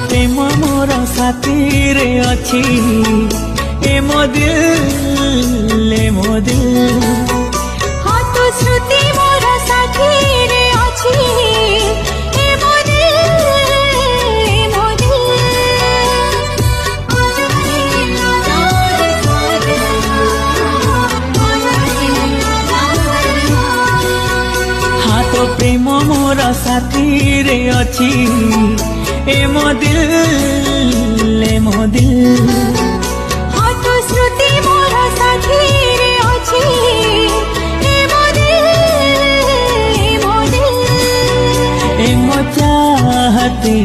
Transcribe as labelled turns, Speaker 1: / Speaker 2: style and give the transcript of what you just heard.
Speaker 1: प्रेम मोर साथी रे अच्छी ए मो दिल ए मो दिल।
Speaker 2: हाँ तो श्रुति मोर साथी रे अच्छी ए मो दिल ए मो दिल।
Speaker 1: हाँ तो प्रेम मोर साथी रे अच्छी ए मो दिल ए मो दिल।
Speaker 2: हाँ तो श्रुति मोर साथी रे अच्छी ए मो दिल ए मो दिल।
Speaker 1: ए मो चाहती